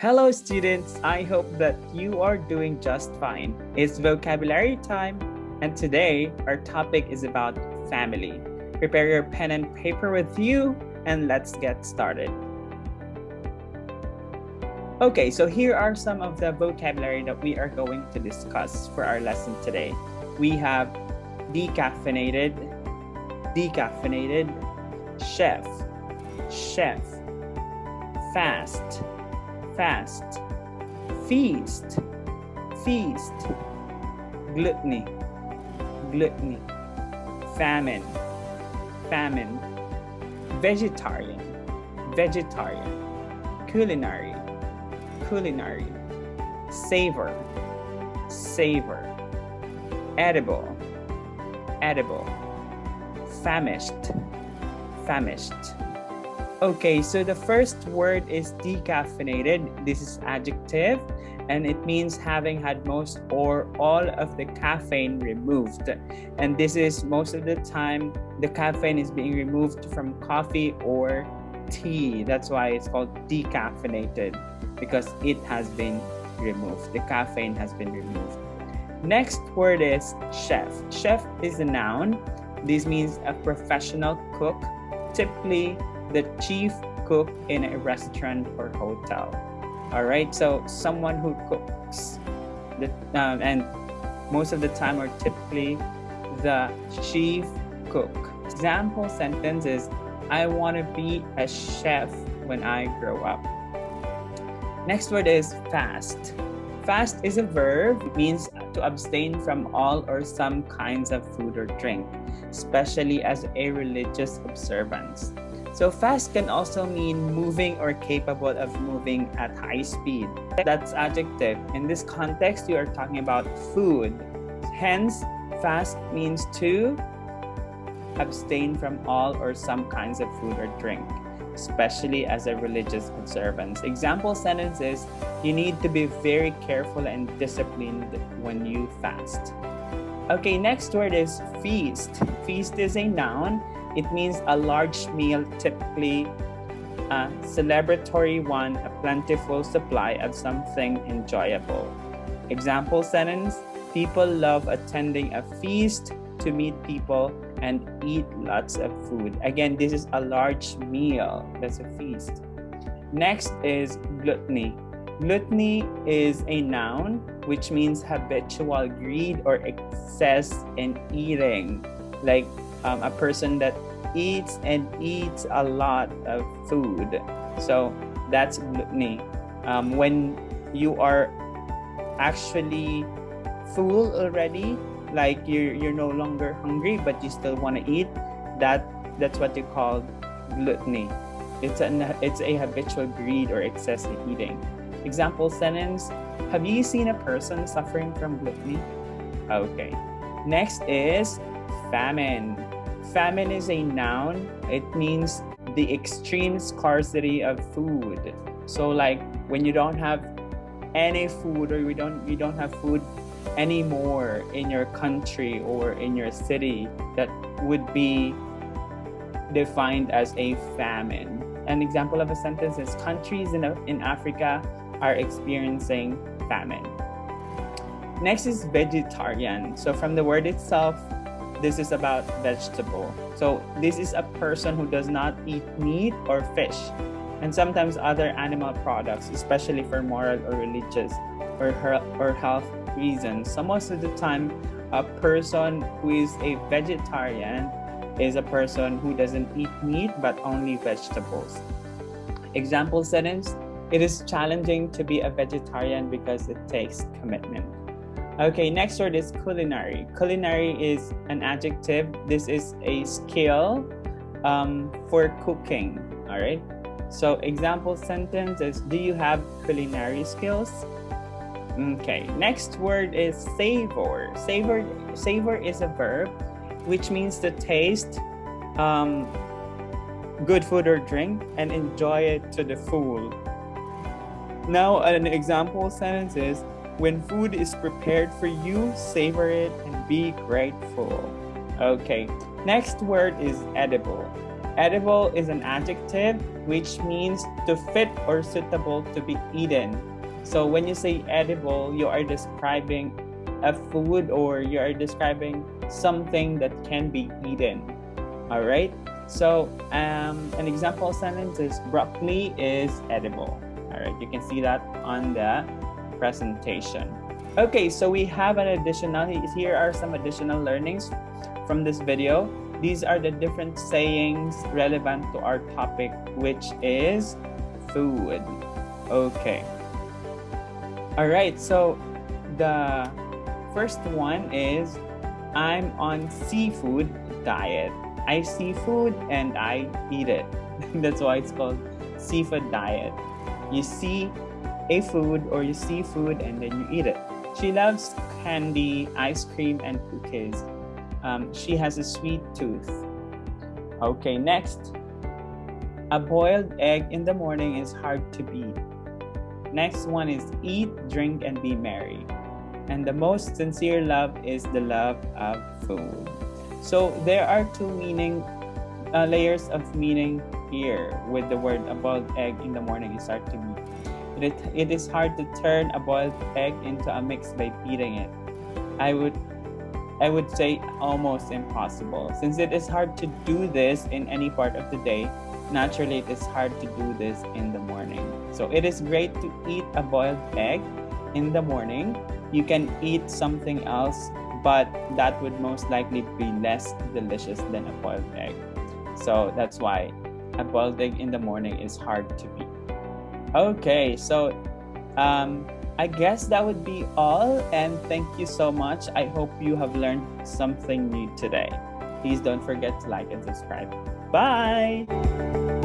Hello, students. I hope that you are doing just fine. It's vocabulary time, and today our topic is about family. Prepare your pen and paper with you, and let's get started. Okay, so here are some of the vocabulary that we are going to discuss for our lesson today. We have decaffeinated, decaffeinated, chef, chef, fast, fast, feast, feast, gluttony, gluttony, famine, famine, vegetarian, vegetarian, culinary, culinary, savor, savor, edible, edible, famished, famished. Okay, so the first word is decaffeinated. This is adjective, and it means having had most or all of the caffeine removed. And this is most of the time the caffeine is being removed from coffee or tea. That's why it's called decaffeinated, because it has been removed. The caffeine has been removed. Next word is chef. Chef is a noun. This means a professional cook, typically the chief cook in a restaurant or hotel. All right, so someone who cooks, and most of the time are typically the chief cook. Example sentence is, I want to be a chef when I grow up. Next word is fast. Fast is a verb. It means to abstain from all or some kinds of food or drink, especially as a religious observance. So fast can also mean moving or capable of moving at high speed. That's adjective. In this context, you are talking about food. Hence, fast means to abstain from all or some kinds of food or drink, especially as a religious observance. Example sentence is, you need to be very careful and disciplined when you fast. Okay, next word is feast. Feast is a noun. It means a large meal, typically a celebratory one, a plentiful supply of something enjoyable. Example sentence, people love attending a feast to meet people and eat lots of food. Again, this is a large meal. That's a feast. Next is gluttony. Gluttony is a noun, which means habitual greed or excess in eating. Like a person that eats and eats a lot of food. So that's gluttony. When you are actually full already, like you're no longer hungry but you still want to eat, that's what you call gluttony. It's a habitual greed or excessive eating. Example sentence, have you seen a person suffering from gluttony? Okay. Next is famine. Famine is a noun. It means the extreme scarcity of food. So like when you don't have any food, or you don't have food anymore in your country or in your city, that would be defined as a famine. An example of a sentence is, countries in Africa are experiencing famine. Next is vegetarian. So from the word itself, this is about vegetable. So this is a person who does not eat meat or fish, and sometimes other animal products, especially for moral or religious or health reasons. So most of the time, a person who is a vegetarian is a person who doesn't eat meat but only vegetables. Example sentence, it is challenging to be a vegetarian because it takes commitment. Okay, next word is culinary. Culinary is an adjective. This is a skill for cooking. All right. So example sentence is, do you have culinary skills? Okay, next word is savor. Savor is a verb, which means to taste good food or drink and enjoy it to the full. Now, an example sentence is, when food is prepared for you, savor it and be grateful. Okay, next word is edible. Edible is an adjective which means to fit or suitable to be eaten. So when you say edible, you are describing a food or you are describing something that can be eaten. All right. So an example sentence is broccoli is edible. All right. You can see that on the presentation. Okay, so we have an additional, here are some additional learnings from this video. These are the different sayings relevant to our topic, which is food. Okay. All right, so the first one is, I'm on seafood diet. I see food and I eat it. That's why it's called seafood diet. You see a food or you see food and then you eat it. She loves candy, ice cream, and cookies. She has a sweet tooth. Okay, next. A boiled egg in the morning is hard to beat. Next one is eat, drink, and be merry. And the most sincere love is the love of food. So there are two layers of meaning here with the word a boiled egg in the morning is hard to beat. It is hard to turn a boiled egg into a mix by beating it. I would say almost impossible. Since it is hard to do this in any part of the day, naturally it is hard to do this in the morning. So it is great to eat a boiled egg in the morning. You can eat something else, but that would most likely be less delicious than a boiled egg. So that's why a boiled egg in the morning is hard to beat. Okay, so I guess that would be all, and thank you so much. I hope you have learned something new today. Please don't forget to like and subscribe. Bye!